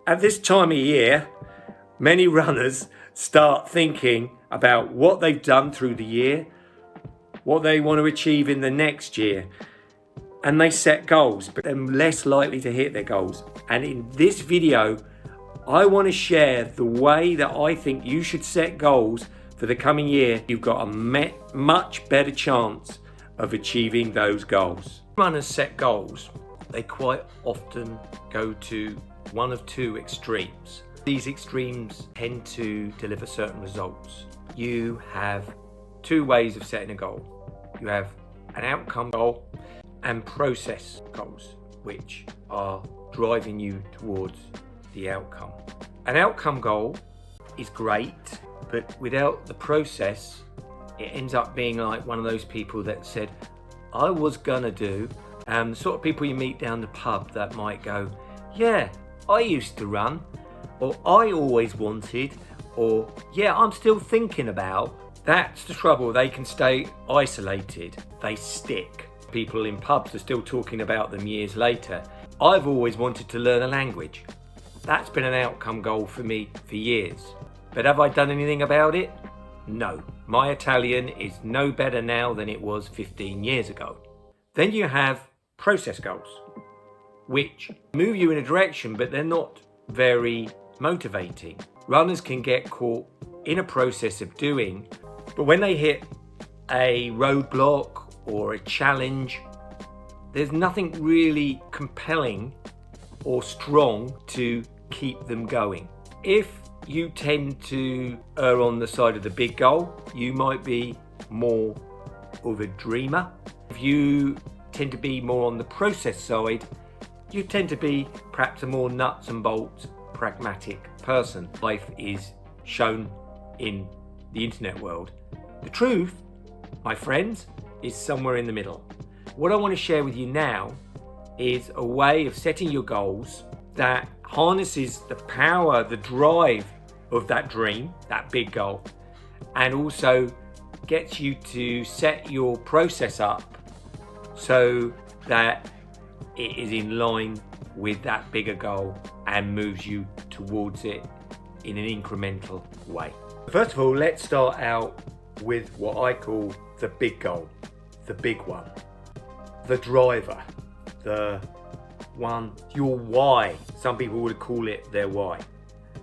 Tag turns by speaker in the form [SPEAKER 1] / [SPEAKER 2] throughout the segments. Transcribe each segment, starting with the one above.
[SPEAKER 1] At this time of year, many runners start thinking about what they've done through the year, what they want to achieve in the next year, and they set goals, but they're less likely to hit their goals. And in this video, I want to share the way that I think you should set goals for the coming year. You've got a much better chance of achieving those goals. Runners set goals. They quite often go to one of two extremes. These extremes tend to deliver certain results. You have two ways of setting a goal. You have an outcome goal and process goals, which are driving you towards the outcome. An outcome goal is great, but without the process, it ends up being like one of those people that said, I was gonna do, the sort of people you meet down the pub that might go, yeah, I used to run, or I always wanted, or yeah, I'm still thinking about. That's the trouble. They can stay isolated. They stick. People in pubs are still talking about them years later. I've always wanted to learn a language. That's been an outcome goal for me for years. But have I done anything about it? No. My Italian is no better now than it was 15 years ago. Then you have process goals, which move you in a direction, but they're not very motivating. Runners can get caught in a process of doing, but when they hit a roadblock or a challenge, there's nothing really compelling or strong to keep them going. If you tend to err on the side of the big goal, you might be more of a dreamer. If you tend to be more on the process side, you tend to be perhaps a more nuts and bolts, pragmatic person. Life is shown in the internet world. The truth, my friends, is somewhere in the middle. What I want to share with you now is a way of setting your goals that harnesses the power, the drive of that dream, that big goal, and also gets you to set your process up so that it is in line with that bigger goal and moves you towards it in an incremental way. First of all, let's start out with what I call the big goal, the big one, the driver, the one, your why. Some people would call it their why.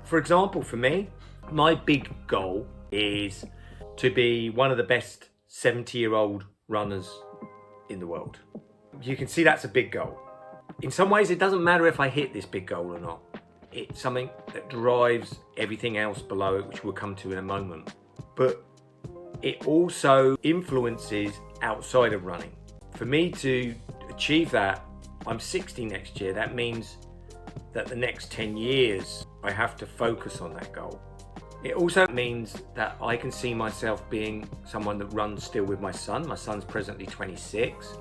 [SPEAKER 1] For example, for me, my big goal is to be one of the best 70-year-old runners in the world. You can see that's a big goal. In some ways, it doesn't matter if I hit this big goal or not. It's something that drives everything else below it, which we'll come to in a moment. But it also influences outside of running. For me to achieve that, I'm 60 next year. That means that the next 10 years, I have to focus on that goal. It also means that I can see myself being someone that runs still with my son. My son's presently 26.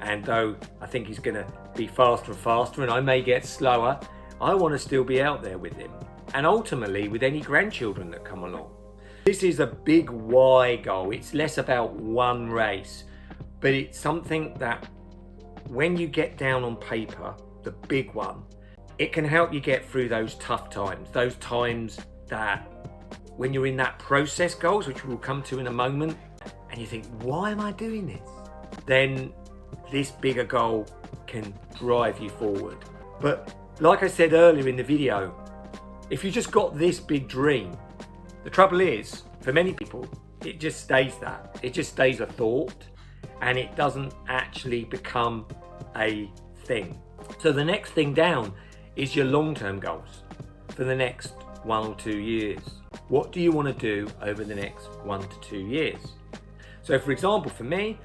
[SPEAKER 1] And though I think he's going to be faster and faster and I may get slower, I want to still be out there with him. And ultimately with any grandchildren that come along. This is a big why goal. It's less about one race, but it's something that when you get down on paper, the big one, it can help you get through those tough times, those times that when you're in that process goals, which we'll come to in a moment, and you think, why am I doing this? Then this bigger goal can drive you forward. But like I said earlier in the video, if you just got this big dream, the trouble is, for many people, it just stays that. It just stays a thought and it doesn't actually become a thing. So the next thing down is your long-term goals for the next 1 or 2 years. What do you want to do over the next 1 to 2 years? So for example, for me,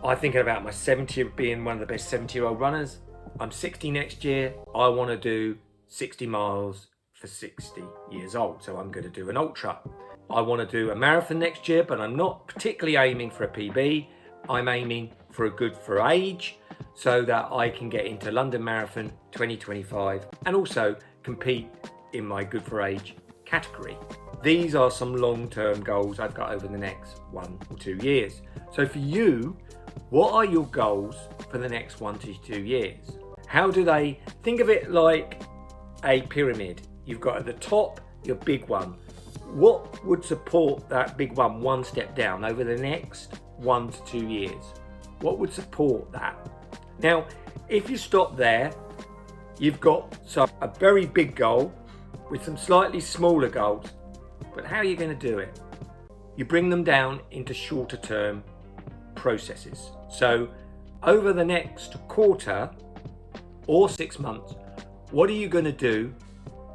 [SPEAKER 1] I'm thinking about my 70, being one of the best 70-year-old runners. I'm 60 next year. I want to do 60 miles for 60 years old. So I'm going to do an ultra. I want to do a marathon next year, but I'm not particularly aiming for a PB. I'm aiming for a good for age so that I can get into London Marathon 2025 and also compete in my good for age category. These are some long-term goals I've got over the next 1 or 2 years. So for you, what are your goals for the next 1 to 2 years? How do they, think of it like a pyramid. You've got at the top your big one. What would support that big one step down over the next 1 to 2 years? What would support that? Now, if you stop there, you've got a very big goal with some slightly smaller goals. But how are you going to do it? You bring them down into shorter term processes. So over the next quarter or 6 months, what are you going to do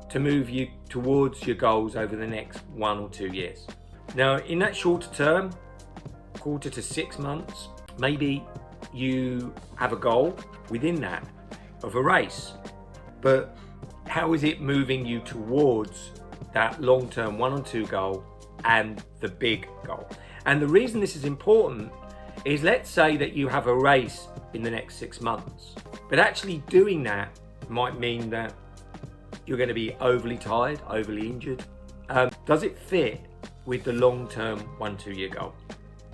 [SPEAKER 1] to move you towards your goals over the next 1 or 2 years? Now, in that shorter term, quarter to 6 months, maybe you have a goal within that of a race, but how is it moving you towards that long-term 1 or 2 goal and the big goal? And the reason this is important is, let's say that you have a race in the next 6 months, but actually doing that might mean that you're going to be overly tired, overly injured. Does it fit with the long-term 1-2 year goal?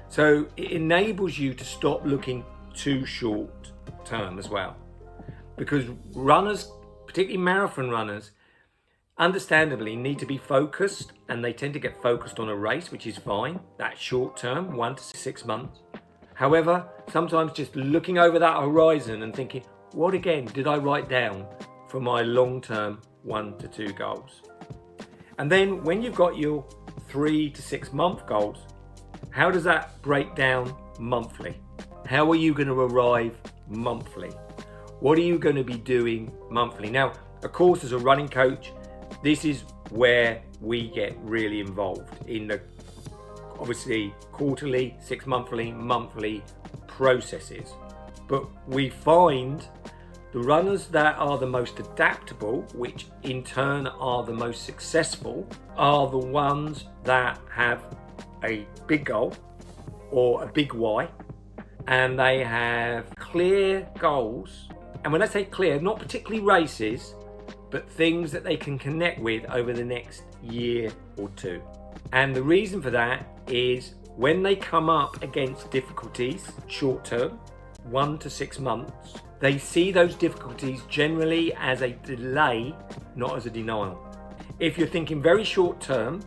[SPEAKER 1] So it enables you to stop looking too short term as well, because runners, particularly marathon runners, understandably need to be focused, and they tend to get focused on a race, which is fine, that short term, 1 to 6 months. However, sometimes just looking over that horizon and thinking, what again did I write down for my long-term 1 to 2 goals? And then when you've got your 3 to 6 month goals, how does that break down monthly? How are you going to arrive monthly? What are you going to be doing monthly? Now, of course, as a running coach, this is where we get really involved in the, obviously, quarterly, 6 monthly processes. But we find the runners that are the most adaptable, which in turn are the most successful, are the ones that have a big goal or a big why, and they have clear goals. And when I say clear, not particularly races, but things that they can connect with over the next year or 2. And the reason for that is when they come up against difficulties short term, 1 to 6 months, they see those difficulties generally as a delay, not as a denial. If you're thinking very short term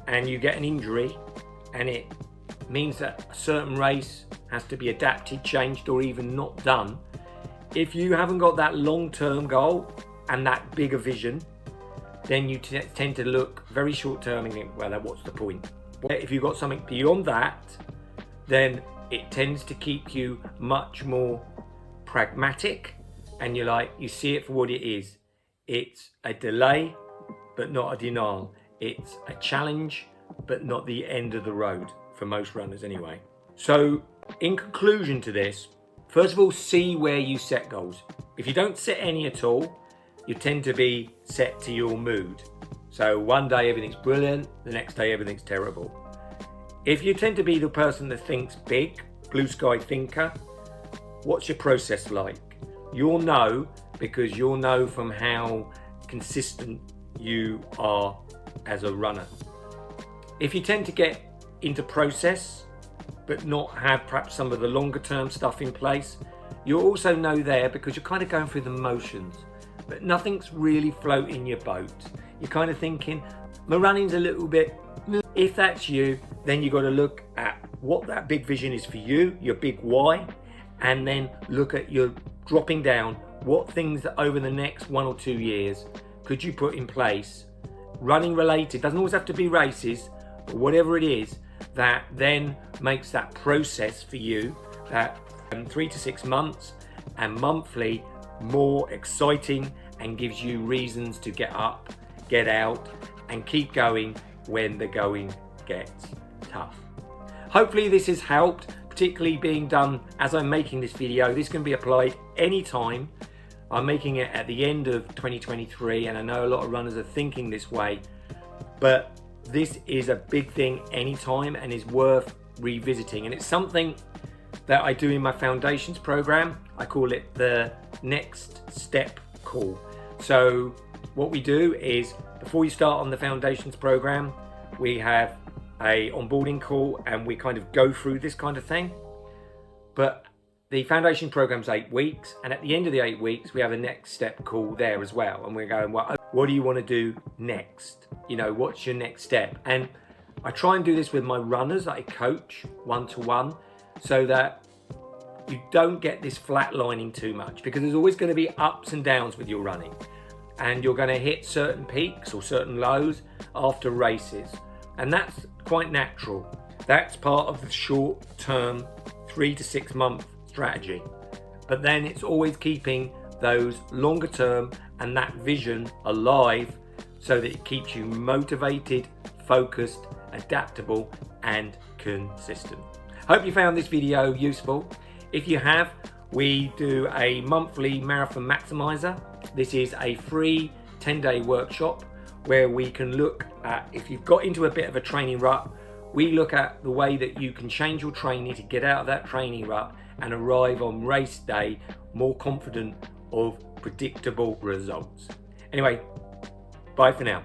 [SPEAKER 1] and you get an injury and it means that a certain race has to be adapted, changed, or even not done, if you haven't got that long-term goal and that bigger vision, then you tend to look very short term and think, well, what's the point? If you've got something beyond that, then it tends to keep you much more pragmatic, and you see it for what it is. It's a delay, but not a denial. It's a challenge, but not the end of the road for most runners anyway. So in conclusion to this, first of all, see where you set goals. If you don't set any at all, you tend to be set to your mood. So one day everything's brilliant, the next day everything's terrible. If you tend to be the person that thinks big, blue sky thinker, what's your process like? You'll know, because you'll know from how consistent you are as a runner. If you tend to get into process but not have perhaps some of the longer term stuff in place, you'll also know there, because you're kind of going through the motions, but nothing's really floating your boat. You're kind of thinking, my running's a little bit. If that's you, then you've got to look at what that big vision is for you, your big why, and then look at your dropping down what things that over the next 1 or 2 years could you put in place, running related, doesn't always have to be races, but whatever it is that then makes that process for you, that 3 to 6 months and monthly, more exciting and gives you reasons to get up, get out and keep going when the going gets tough. Hopefully this has helped, particularly being done as I'm making this video. This can be applied anytime. I'm making it at the end of 2023, and I know a lot of runners are thinking this way, but this is a big thing anytime and is worth revisiting. And it's something that I do in my foundations program. I call it the next step call. So what we do is, before you start on the foundations program, we have a onboarding call and we kind of go through this kind of thing. But the foundation program's 8 weeks, and at the end of the 8 weeks we have a next step call there as well, and we're going, well, what do you want to do next? You know, what's your next step? And I try and do this with my runners that I coach one-to-one, so that you don't get this flatlining too much, because there's always going to be ups and downs with your running, and you're going to hit certain peaks or certain lows after races, and that's quite natural. That's part of the short-term 3 to 6 month strategy, but then it's always keeping those longer term and that vision alive, so that it keeps you motivated, focused, adaptable and consistent. Hope you found this video useful. If you have, we do a monthly Marathon Maximiser. This is a free 10-day workshop where we can look at, if you've got into a bit of a training rut, we look at the way that you can change your training to get out of that training rut and arrive on race day more confident of predictable results. Anyway, bye for now.